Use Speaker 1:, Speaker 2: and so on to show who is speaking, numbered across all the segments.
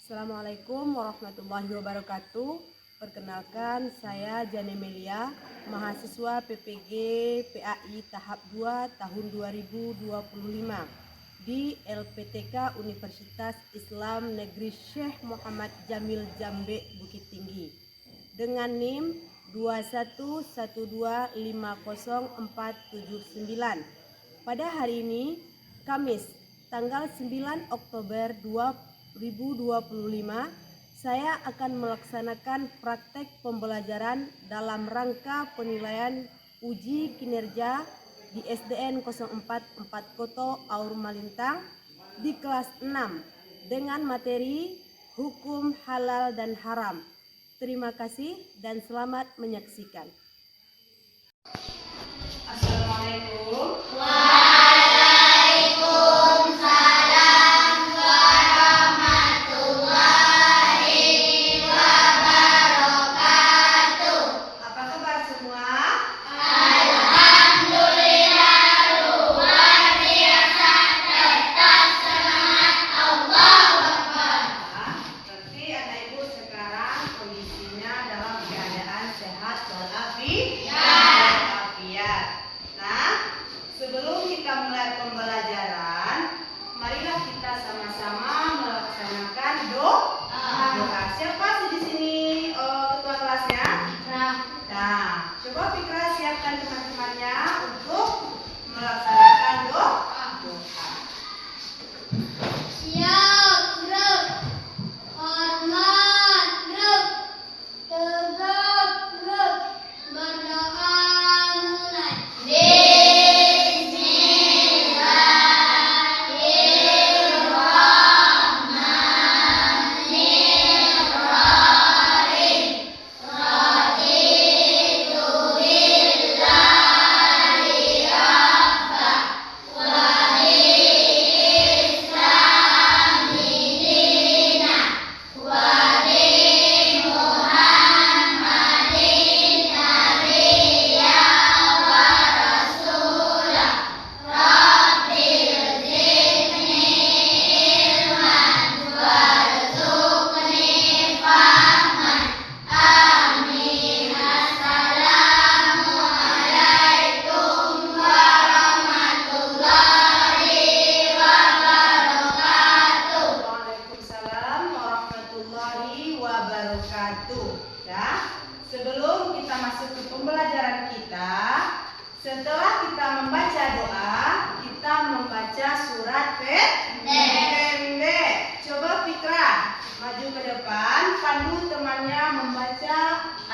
Speaker 1: Assalamualaikum warahmatullahi wabarakatuh. Perkenalkan, saya Jane Melia, mahasiswa PPG PAI tahap 2 tahun 2025 di LPTK Universitas Islam Negeri Syekh Muhammad Jamil Jambe Bukit Tinggi dengan NIM 211250479. Pada hari ini, Kamis, tanggal 9 Oktober 2025, saya akan melaksanakan praktek pembelajaran dalam rangka penilaian uji kinerja di SDN 044 Koto Aur Malintang di kelas 6 dengan materi hukum halal dan haram. Terima kasih dan selamat menyaksikan.
Speaker 2: Assalamualaikum. Sebelum kita mulai pembelajaran, marilah kita sama-sama melaksanakan doa. Siapa sih di sini ketua kelasnya? Nah, coba Fikra siapkan teman-temannya untuk melaksanakan doa.
Speaker 3: Siap, grup. Hormat, grup. Tegap, grup. Berdoa mulai.
Speaker 2: Ya, sebelum kita masuk ke pembelajaran kita, setelah kita membaca doa, kita membaca surat pendek. Coba Fikra maju ke depan, pandu temannya membaca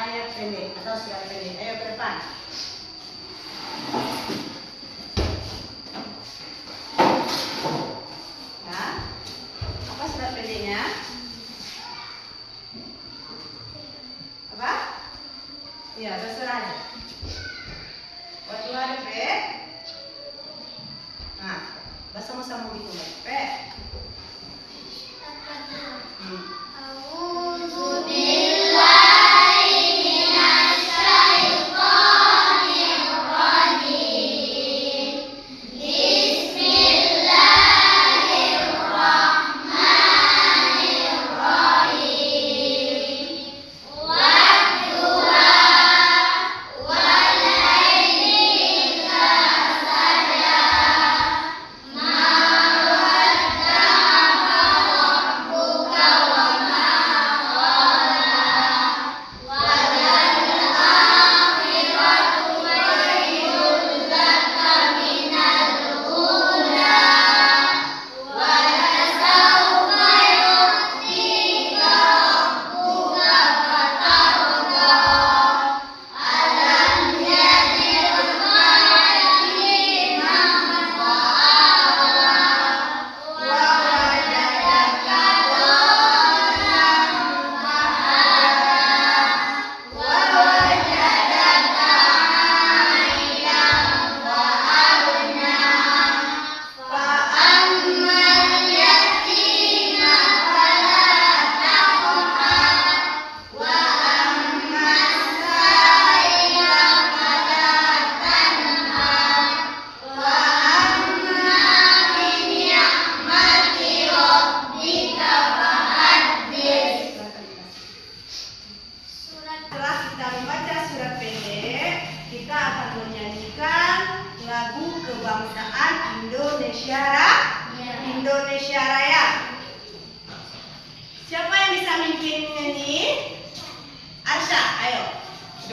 Speaker 2: ayat pendek atau surat pendek. Ayo ke depan. Nah, apa surat pendeknya? Apa? Ya, terserah aja. Waktu ada P. Nah, bahasa sama gitu, P.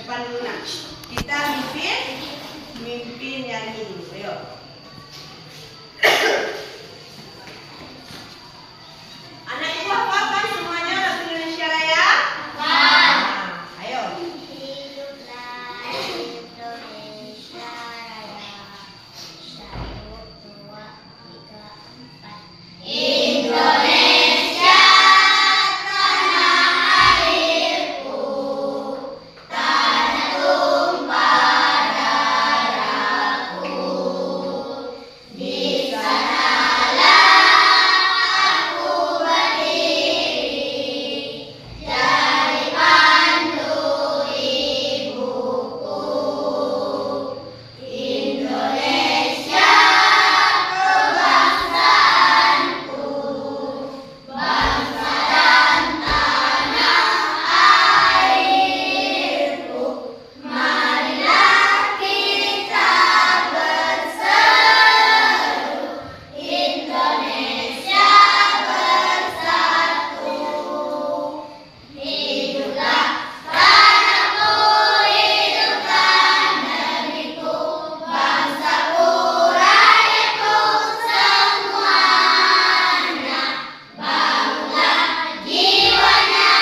Speaker 2: depan dulu nak. Kita mimpin nyanyi dulu. Ayo. Anak ibu hafalkan semuanya lagu Indonesia Raya? Nah, ayo.
Speaker 3: Hiduplah Indonesia Raya. 1, 2, 3, 4. Indonesia tanah airku, tanah tumpah darahku. Di sanalah aku berdiri, jadi pandu ibuku. Indonesia kebangsaanku, bangsa dan tanah airku. Marilah kita berseru, Indonesia bersatu. Hiduplah tanahku, hiduplah negeriku, bangsaku, rakyatku semuanya. Bangunlah jiwanya,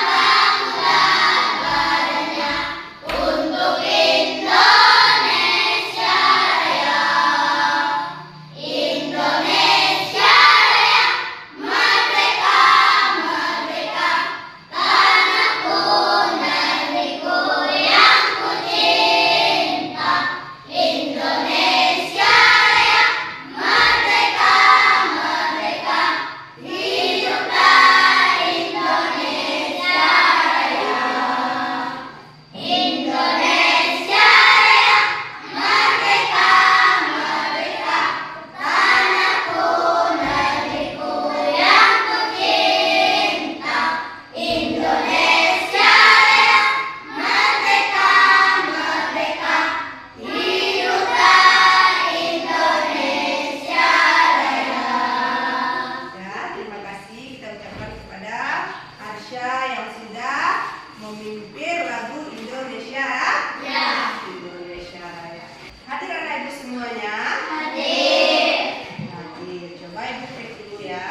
Speaker 3: bangunlah badannya, untuk Indonesia Raya. Indonesia Raya, merdeka, merdeka, tanahku, negeriku yang ku cinta. Indonesia Raya, merdeka, merdeka, hiduplah Indonesia Raya. Indonesia Raya, merdeka, merdeka, tanahku, negeriku yang ku cinta. Indonesia Raya, merdeka, merdeka, hiduplah Indonesia Raya.
Speaker 2: Ya, terima kasih kita ucapkan kepada Arsya yang sudah memimpin lagu Indonesia Indonesia Raya. Hadir anak ibu semuanya?
Speaker 3: Hadir.
Speaker 2: Hadir. Coba ibu cek dulu ya.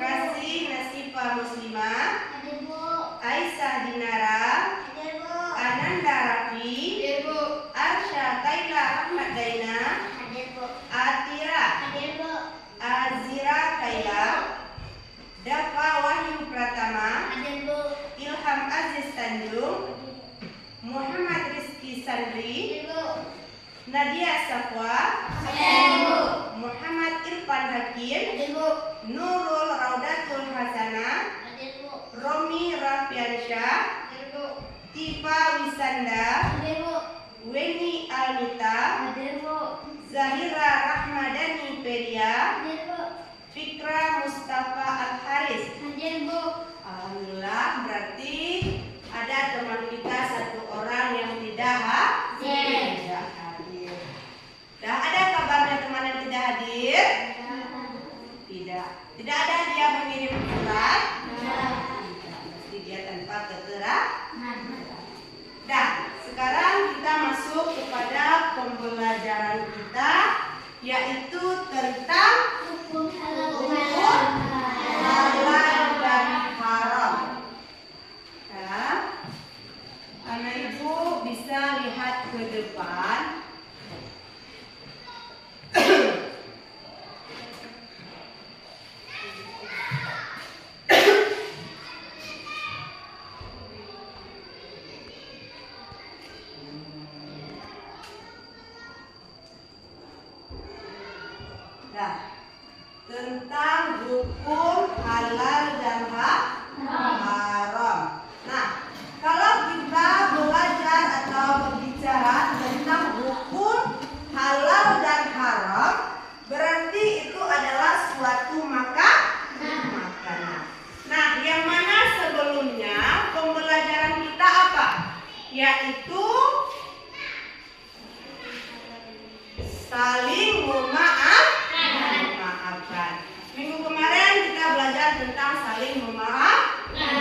Speaker 2: Kasih Nasifa Muslimah,
Speaker 3: Hadir, Bu.
Speaker 2: Aisyah Dinara,
Speaker 3: Hadir, Bu.
Speaker 2: Ananda Rafi,
Speaker 3: Hadir, Bu.
Speaker 2: Arsya Kaila Ahmad Daina,
Speaker 3: Hadir, Bu.
Speaker 2: Atira,
Speaker 3: Hadir, Bu.
Speaker 2: Azira Kaila, Dafa Wahyu Pratama,
Speaker 3: Hadir, Bu.
Speaker 2: Ilham Aziz Tanjung, Muhammad Rizky Sandri,
Speaker 3: Hadir, Bu.
Speaker 2: Nadia Safwa,
Speaker 3: Hadir, Bu.
Speaker 2: Muhammad Irfan Hakim,
Speaker 3: Hadir, Bu.
Speaker 2: Nurul Raudatul Hasanah,
Speaker 3: Hadir, Bu.
Speaker 2: Romi Rafiansyah,
Speaker 3: Hadir, Bu.
Speaker 2: Tifa Wisanda,
Speaker 3: Hadir, Bu.
Speaker 2: Weni Almita,
Speaker 3: Hadir, Bu.
Speaker 2: Zahira Rahmadani Peria,
Speaker 3: Hadir, Bu.
Speaker 2: Fikra Mustafa Al-Haris.
Speaker 3: Hadir, Bu.
Speaker 2: Alhamdulillah, berarti ada teman kita satu orang yang tidak hadir. Dah ada kabarnya teman yang tidak hadir? Tidak. Tidak ada dia mengirim surat? Tidak. Berarti dia tanpa keterangan. Dah, sekarang kita masuk kepada pembelajaran kita, yaitu tentang
Speaker 3: Hukum halal
Speaker 2: hukum halal dan haram. Nah, anak ibu bisa lihat ke depan. Nah, tentang hukum halal dan haram. Nah, kalau kita belajar atau berbicara tentang hukum halal dan haram, berarti itu adalah suatu makanan. Nah, yang mana sebelumnya pembelajaran kita apa? Yaitu saling memaafkan. Minggu kemarin kita belajar tentang saling memaafkan.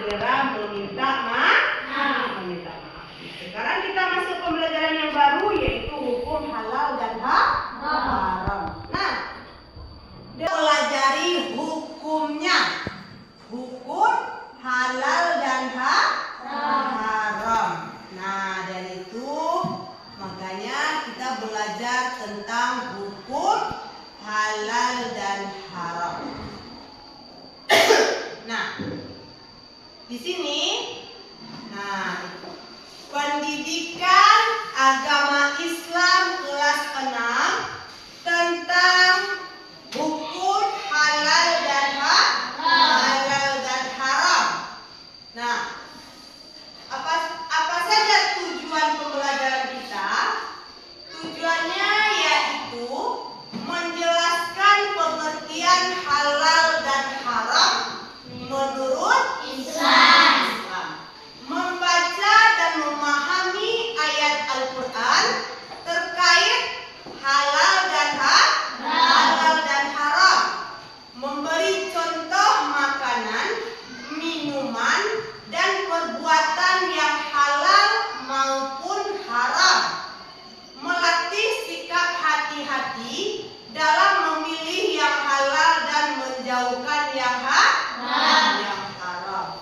Speaker 2: segera meminta maaf. Sekarang kita masuk pembelajaran yang baru, yaitu hukum halal dan haram. Nah, kita pelajari hukumnya. Hukum halal dan haram. Nah, dari itu makanya kita belajar tentang hukum halal dan haram. Nah, di sini, nah, pendidikan agama Islam kelas 6 tentang hukum halal dan haram. Nah, apa saja tujuan pembelajaran kita? Tujuannya yaitu menjelaskan pengertian halal dan haram menurut Islam. Membaca dan memahami ayat Al-Quran terkait halal dan haram. Memberi contoh makanan, minuman, dan perbuatan yang halal maupun haram. Melatih sikap hati-hati dalam memilih yang halal dan menjauhkan yang haram.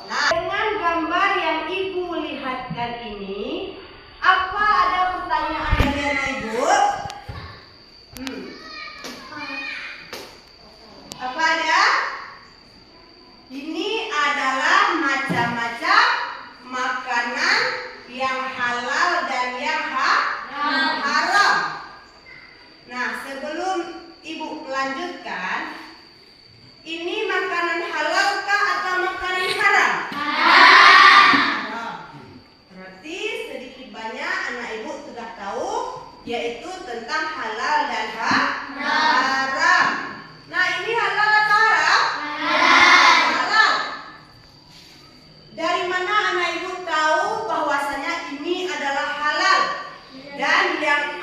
Speaker 2: Nah, dengan gambar yang Ibu lihatkan ini, apa ada pertanyaan dari anak Ibu? Apa ada? Ini adalah macam-macam makanan yang halal dan yang haram. Nah, sebelum Ibu melanjutkan, ini makanan halalkah atau makanan haram? Haram. Berarti sedikit banyak anak Ibu sudah tahu, yaitu tentang halal dan haram. Nah, ini halal atau haram? Halal. Dari mana anak Ibu tahu bahwasanya ini adalah halal? Dan yang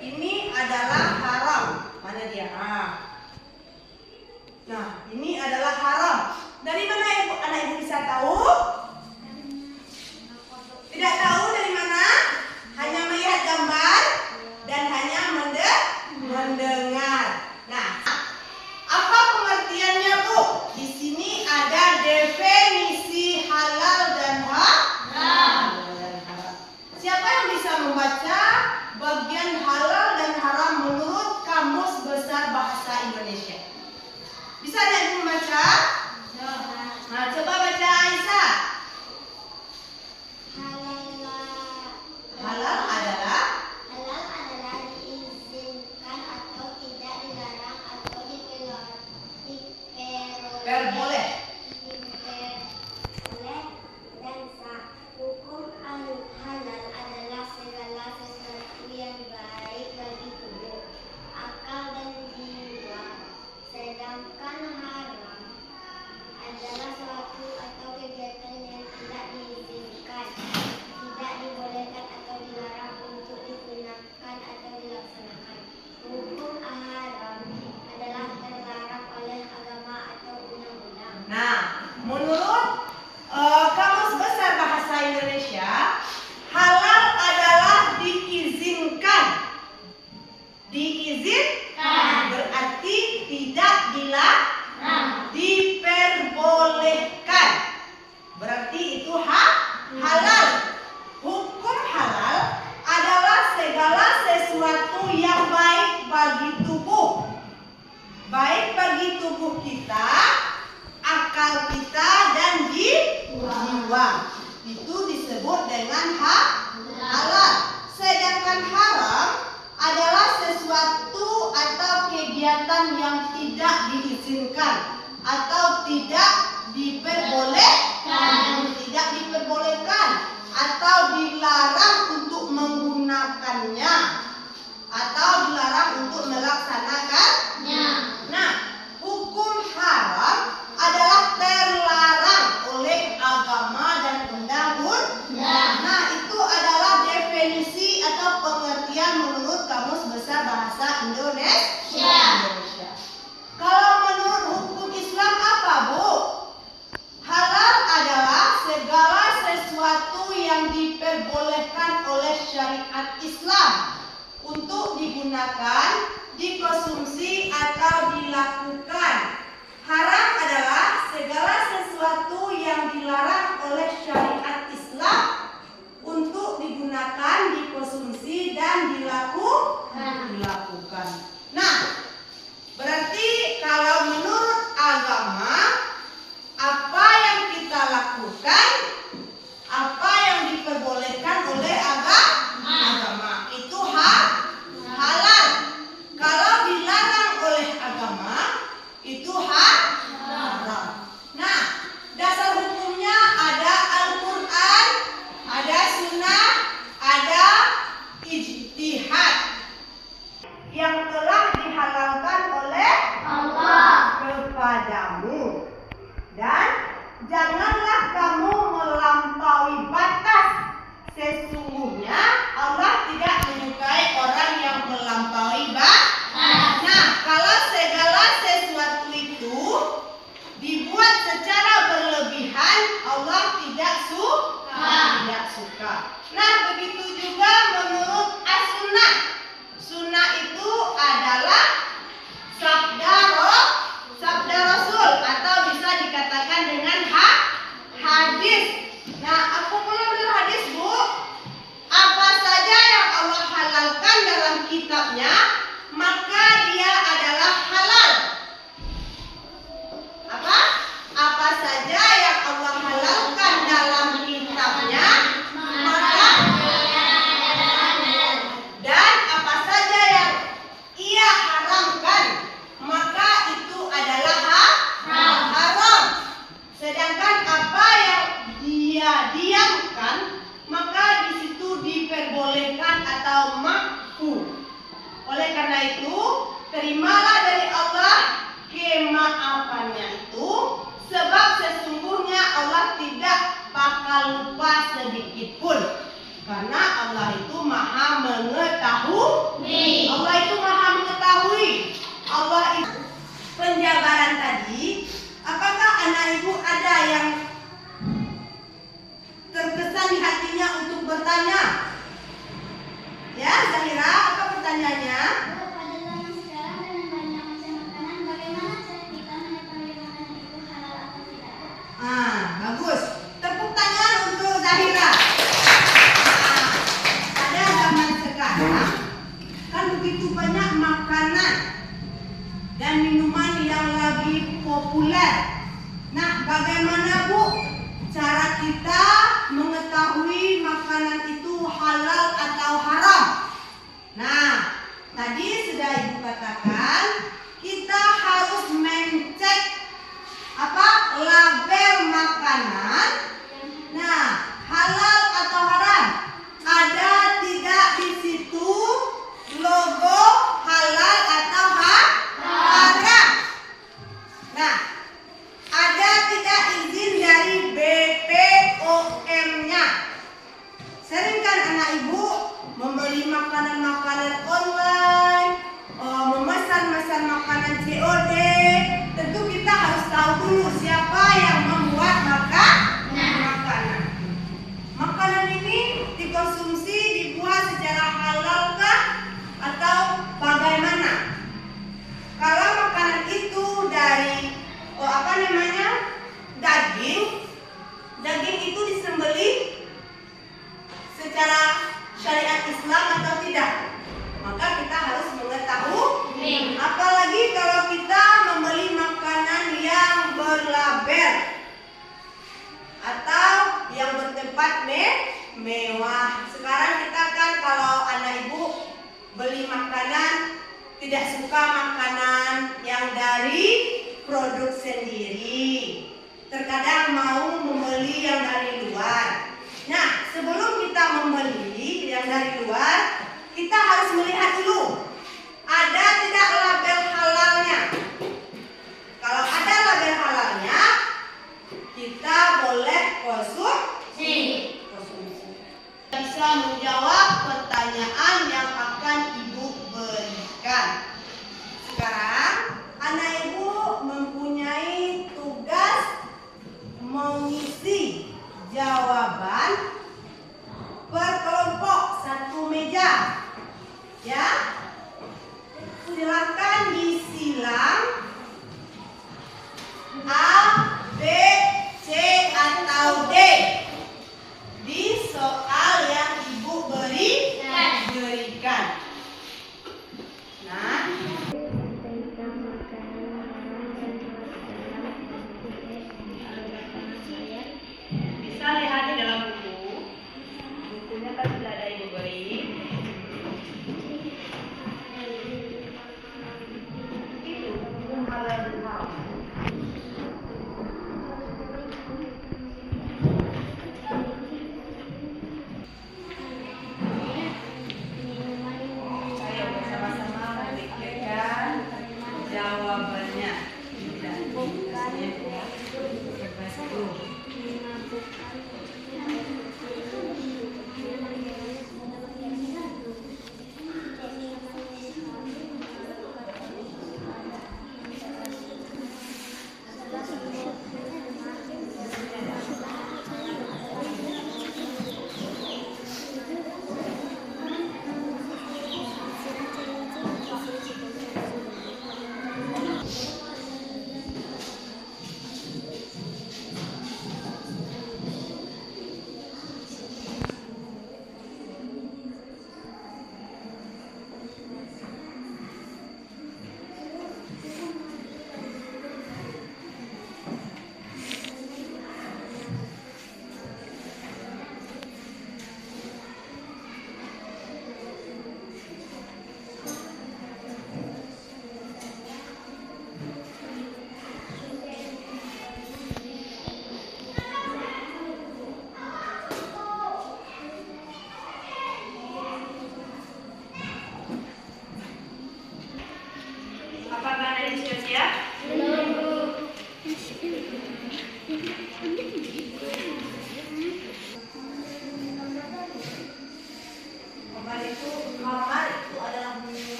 Speaker 2: ini adalah haram. Mana dia? Nah, ini adalah haram. Dari mana anak Ibu bisa tahu? Tidak tahu dari mana? Hanya melihat gambar dan hanya mendengar. Nah, apa pengertiannya, Bu? Di sini ada definisi halal dan haram. Siapa yang bisa membaca bagian halal dan haram menurut Kamus Besar Bahasa Indonesia? Bisa ada yang membaca? Nah, coba baca Aisyah. Halal adalah
Speaker 3: diizinkan atau tidak dilarang atau
Speaker 2: boleh.
Speaker 3: Dan hukum halal adalah segala sesuatu yang baik bagi tubuh, akal dan jiwa. Sedangkan haram adalah suatu atau kegiatan yang tidak diizinkan, tidak dibolehkan atau dilarang untuk digunakan atau dilaksanakan. Hukum haram adalah terlarang oleh agama atau undang-undang.
Speaker 2: Nah, menurut Kamus Besar Bahasa Indonesia, halal adalah diizinkan. Diizinkan berarti tidak dilarang, diperbolehkan. Berarti itu halal. Hukum halal adalah segala sesuatu yang baik bagi tubuh. Baik bagi tubuh kita, akal kita, dan jiwa. Itu disebut dengan halal. Sedangkan haram adalah sesuatu atau kegiatan yang tidak diizinkan atau tidak diperbolehkan atau dilarang untuk menggunakannya atau dilarang untuk melaksanakannya. Nah, hukum haram adalah terlarang oleh agama dan undang-undang. Nah, itu adalah definisi atau pengertian menurut Kamus Besar Bahasa Indonesia. Kalau menurut hukum Islam apa, Bu? Halal syariat Islam untuk digunakan, dikonsumsi atau dilakukan. Haram adalah segala sesuatu yang dilarang oleh syariat Islam untuk digunakan, dikonsumsi dan dilakukan. Nah, berarti kalau menurut agama, apa yang kita lakukan, apa yang diperbolehkan oleh agama itu halal. Kalau dilarang oleh agama itu haram. Nah, dasar hukumnya ada Al-Quran, ada Sunnah, ada ijtihad yang telah dihalalkan oleh Allah kepadamu. Dan janganlah kamu melampaui batas. Sesungguhnya Allah tidak menyukai orang yang melampaui batas. Nah, kalau segala sesuatu itu dibuat secara berlebihan, Allah tidak suka. Nah, begitu juga menurut as-sunnah. Sunnah itu adalah sabda Rasul atau bisa dikatakan dengan hadis. Nah, aku belum benar hadis, Bu. Apa saja yang Allah halalkan dalam kitabnya, maka dia adalah halal. Apa saja yang Allah halalkan dalam kitabnya, maka dan apa saja yang ia haramkan, maka itu adalah haram. Sedangkan apa yang dia diamkan, maka di situ diperbolehkan atau makruh. Oleh karena itu, terimalah dari Allah kemaafannya itu, sebab sesungguhnya Allah tidak bakal lupa sedikit pun. Karena Allah itu maha mengetahui. Allah itu maha mengetahui. Allah itu penjabaran tadi. Apakah anak ibu ada yang terkesan di hatinya untuk bertanya? Ya, Zahira, apa pertanyaannya?
Speaker 3: Pada zaman sekarang dengan banyak macam makanan, bagaimana cara kita mengetahui makanan itu halal atau tidak?
Speaker 2: Bagus. Tepuk tangan untuk Zahira. Pada zaman sekarang kan begitu banyak makanan dan minuman yang lagi populer. Nah, bagaimana Bu cara kita mengetahui makanan itu halal atau haram? Nah, tadi sudah Ibu katakan kita harus mencek label makanan. Nah, halal atau haram? Ada tidak di situ logo halal atau haram? Nah, ada tidak izin dari BPOM-nya? Sering kan anak ibu membeli makanan-makanan online, memesan makanan COD. Tentu kita harus tahu dulu siapa yang membuat makanan. Makanan ini dikonsumsi, dibuat secara halalkah atau bagaimana? Kalau makanan itu dari daging itu disembelih secara syariat Islam atau tidak, maka kita harus mengetahui. Apalagi kalau kita membeli makanan yang berlabel atau yang bertempat mewah. Sekarang kita kan kalau anak ibu beli makanan tidak suka makanan yang dari produk sendiri. Terkadang mau membeli yang dari luar. Nah, sebelum kita membeli yang dari luar, kita harus melihat dulu ada tidak label halalnya. Kalau ada label halalnya, kita boleh konsumsi. Bisa menjawab pertanyaan yang akan Ibu berikan. Sekarang anak ibu mempunyai tugas mengisi jawaban per kelompok 1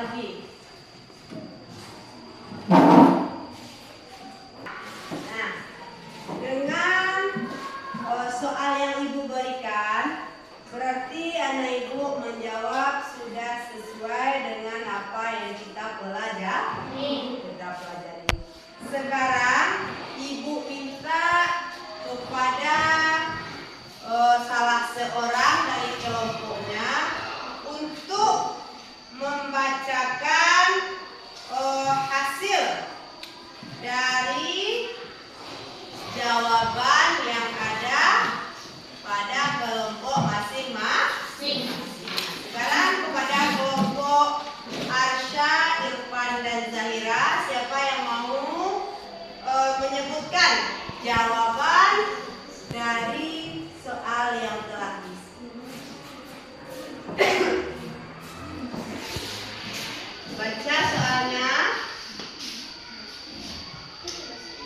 Speaker 2: lagi. Nah, dengan soal yang ibu berikan, berarti anak ibu menjawab sudah sesuai dengan apa yang kita pelajari. Sekarang ibu minta kepada salah seorang dari kelompoknya untuk membacakan hasil dari jawaban yang ada pada kelompok masing-masing. Sekarang kepada kelompok Arsya, Irfan, dan Zahira, siapa yang mau menyebutkan jawaban dari soal yang telah diisi? Baca soalnya.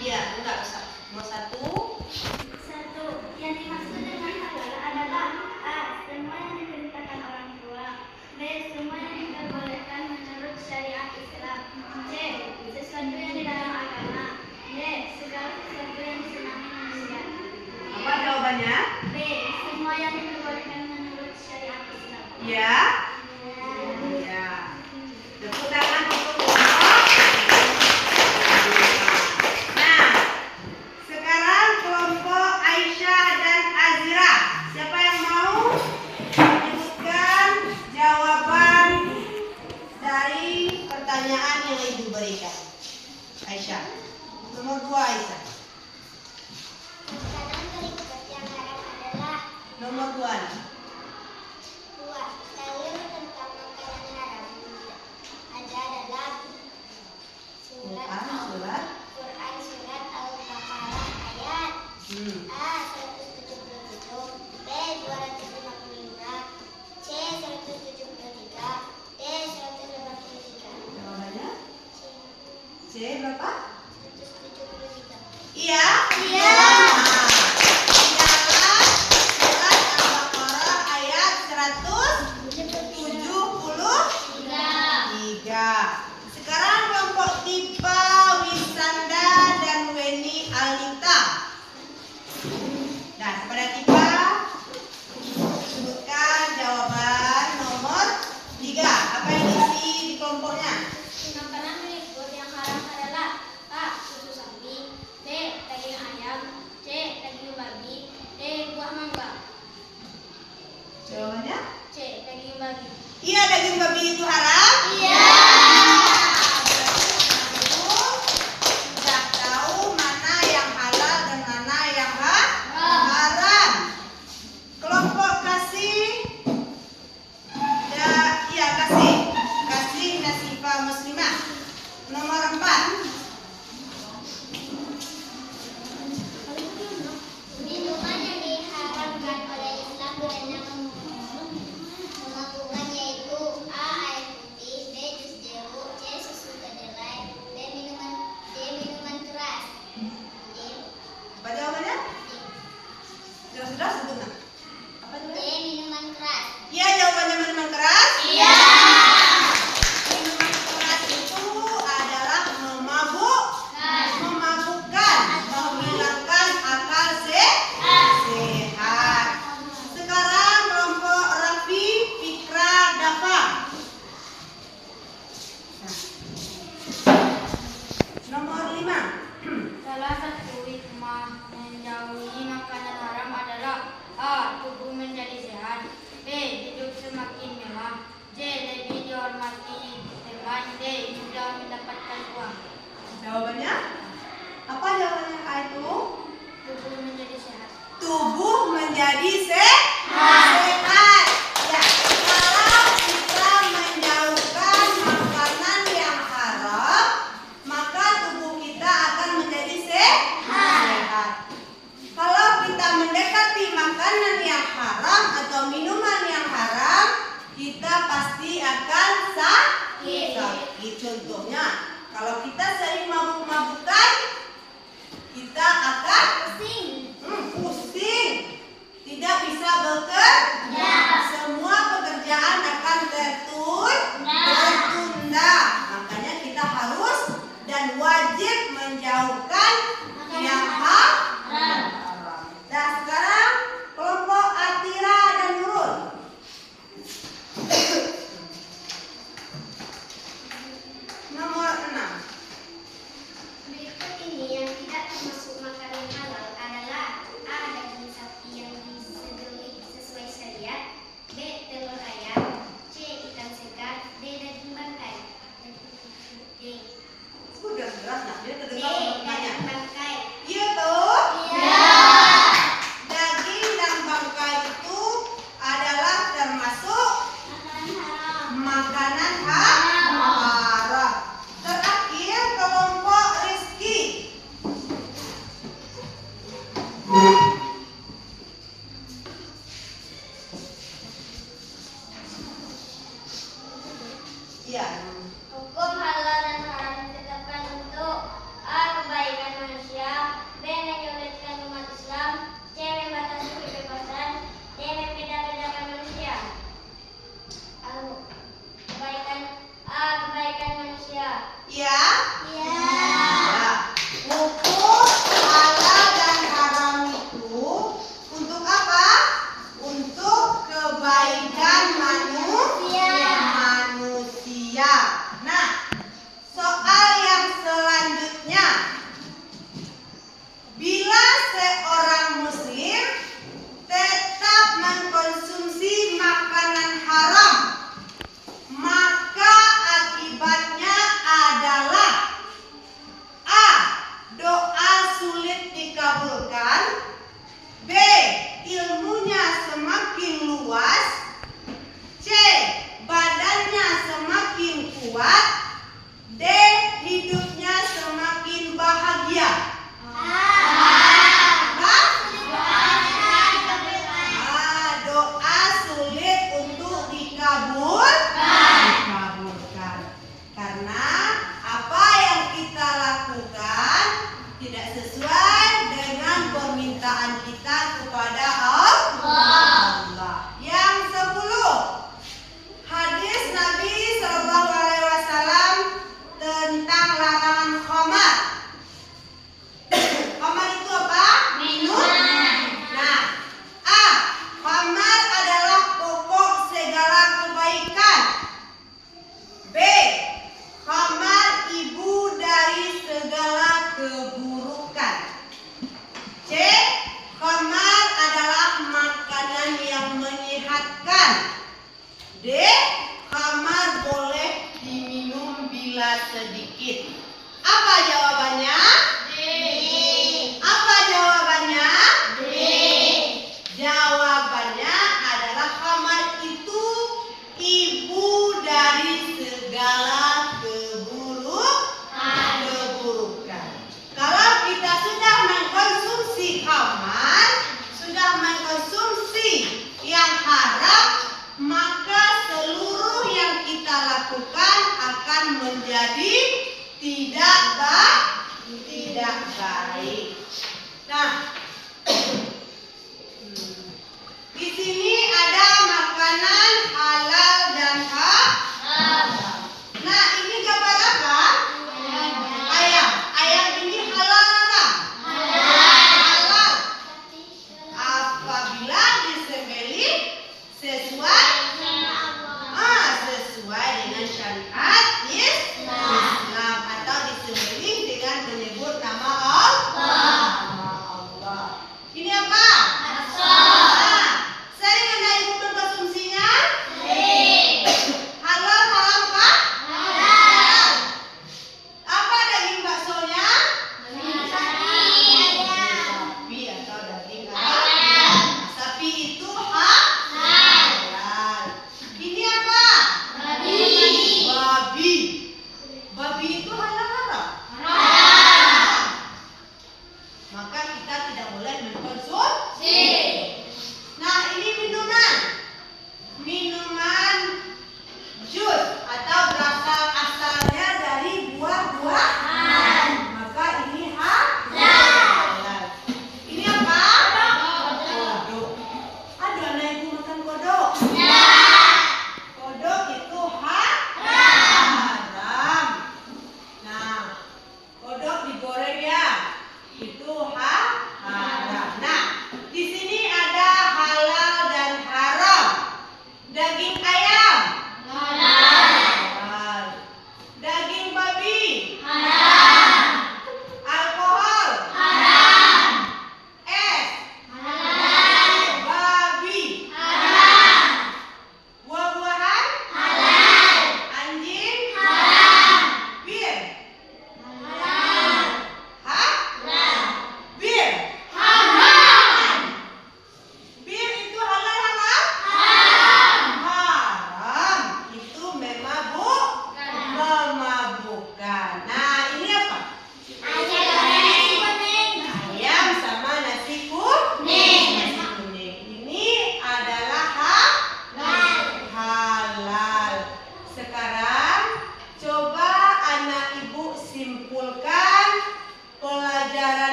Speaker 2: Iya, enggak usah. Mau satu?
Speaker 3: Satu, yang dimaksud dengan halal adalah A. Semua yang diperintahkan orang tua. B. Semua yang diperbolehkan menurut syariat Islam. C. Sesuatu yang di dalam agama. D. Segala sesuatu yang disenangi manusia.
Speaker 2: Apa jawabannya?
Speaker 3: B. Semua yang diperbolehkan menurut syariat Islam.
Speaker 2: Ya. Ya. Tepuk tangan untuk kelompok. Nah, sekarang kelompok Aisyah dan Azira. Siapa yang mau menyebutkan jawaban dari pertanyaan yang ibu berikan? Aisyah. Nomor 2 Aisyah.
Speaker 3: Makanan berikut yang haram adalah
Speaker 2: Nomor 2.
Speaker 3: 2. Dalil tentang makanan haram adalah
Speaker 2: Surat.
Speaker 3: Quran surat Al-Baqarah ayat A. 177, B. 255, C. 173, D. 183.
Speaker 2: Jawabannya
Speaker 3: C.
Speaker 2: C berapa?
Speaker 3: 173.
Speaker 2: Iya.
Speaker 3: Iya.
Speaker 2: Adalah surat Al-Baqarah ayat 173. Sekarang kelompok Tipa, Wisanda, dan Weni Alita. Nah, kepada Tipa, sebutkan jawaban nomor 3. Apa yang diisi di kelompoknya?
Speaker 3: Makanan berikut yang haram adalah A. Susu sapi, B. Daging ayam, C. Daging babi, D. Buah mangga.
Speaker 2: Jawabannya?
Speaker 3: C. Daging babi.
Speaker 2: Iya, daging babi itu haram?
Speaker 3: Iya.
Speaker 2: Sudah tahu mana yang halal dan mana yang haram. Kelompok kasih Nasifah Muslimah. Nomor 4.
Speaker 3: Minuman yang diharamkan oleh Islam karena memabukkan yaitu A. Air putih, B. Jus jeruk, C. Susu kedelai, D. Minuman keras. D.
Speaker 2: Apa jawabannya? Sudah sebut nak. Apa
Speaker 3: D.
Speaker 2: jawabannya?
Speaker 3: Minuman keras.
Speaker 2: Iya, jawabannya minuman keras.
Speaker 3: Iya.
Speaker 2: Minuman keras itu adalah memabukkan, menghilangkan akal sehat. Sekarang kelompok Raffi, Fikra, Dafa. Nomor 5.
Speaker 4: Salah satu hikmah menjauhi makanan haram adalah A. Tubuh menjadi sehat, B. Hidup semakin mewah, C. Lebih dihormati teman, D. Mudah mendapatkan uang.
Speaker 2: Jawabannya? Apa jawabannya A itu?
Speaker 4: Tubuh menjadi sehat.
Speaker 2: Tubuh menjadi sehat. Ya, kalau kita menjauhkan makanan yang haram, maka tubuh kita akan menjadi sehat. Kalau kita mendekati makanan yang haram atau minuman yang haram, kita pasti akan sakit. Contohnya, kalau kita sering mabuk-mabukan, kita akan pusing, tidak bisa bekerja. Semua pekerjaan akan tertunda. makanan haram. Terakhir kelompok Rizki. Ya.
Speaker 3: Hukum halal dan haram ditetapkan untuk A. Kebaikan manusia, B. menyulitkan umat Islam, C. membatasi kebebasan, D. membeda-bedakan manusia. Kebaikan manusia.
Speaker 2: Ya.
Speaker 3: Ya.
Speaker 2: Ya. Hukum halal dan haram itu untuk apa? Untuk kebaikan manusia. Nah, soal yang selanjutnya. Bila seorang muslim tetap mengkonsumsi makanan haram, maka akibatnya adalah A. Doa sulit dikabulkan, B. Ilmunya semakin luas, C. Badannya semakin kuat, D. Hidupnya semakin bahagia. Doa sulit untuk dikabulkan. Karena apa yang kita lakukan tidak sesuai dengan permintaan kita kepada Allah. Yang 10. Hadis Nabi SAW tentang larangan khamar. Khamar itu apa? Minum. Nah, A. Khamar adalah pokok segala kebaikan. B. Khamar ibu dari segala keburukan. C. Khamar adalah makanan yang menyehatkan. D. Khamar boleh diminum bila sedikit. Apa jawabannya? D. Apa jawabannya? D. Jawabannya adalah khamar itu ibu dari segala keburukan. Kalau kita sudah mengkonsumsi khamar, sudah mengkonsumsi yang haram, maka seluruh yang kita lakukan akan menjadi tidak baik. Nah, di sini ada makanan halal dan haram. Nah, ini gambar apa? Ayam. Ayam ini halal apa? Halal. Apabila disembelih sesuai dengan syariat Islam atau disembelih dengan menyebut nama Allah. Ini apa? Sering Anda ibu mengkonsumsinya? Halal haram kah? Halal. Apa daging baksonya? Sapi atau daging ayam. Sapi itu halal. Ini apa? Babi.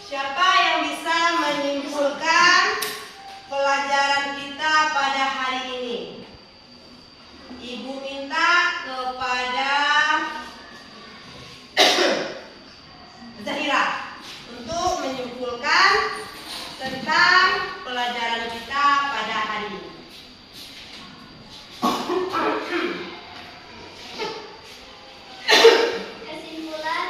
Speaker 2: Siapa yang bisa menyimpulkan pelajaran kita pada hari ini? Ibu minta kepada Zahira untuk menyimpulkan tentang pelajaran kita pada hari ini.
Speaker 3: Kesimpulan,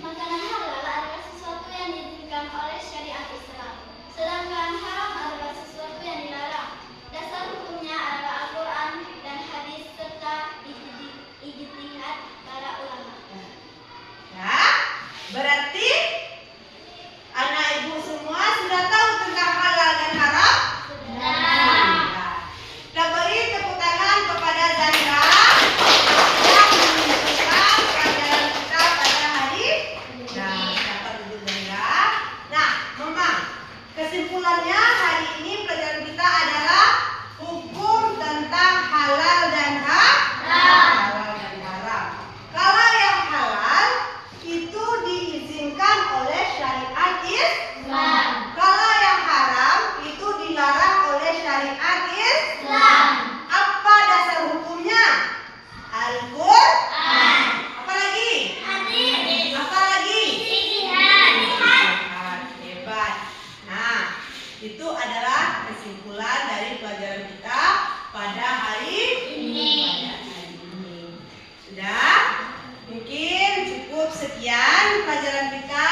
Speaker 3: makanan halal adalah sesuatu yang diizinkan oleh syariat Islam, sedangkan haram adalah sesuatu yang dilarang. Dasar hukumnya adalah Al-Quran dan hadis serta ijtihad para ulama.
Speaker 2: Ya, berarti anak ibu semua sudah tahu tentang halal dan haram? Kita beri tepuk tangan kepada Zahira yang menunjukkan pelajaran kita pada hari ini. Dapat duduk Zahira. Nah, Mama, kesimpulannya hari ini pelajaran kita adalah hukum tentang halal dan haram. Kalau yang halal itu diizinkan oleh syariat Islam. Kalau yang haram itu dilarang oleh syariat Islam. Apa dasar hukumnya? Al-Quran. Apa lagi? Apa lagi? Hebat. Nah, itu adalah kesimpulan dari pelajaran kita pada hari ini. Sudah? Mungkin cukup sekian pelajaran kita.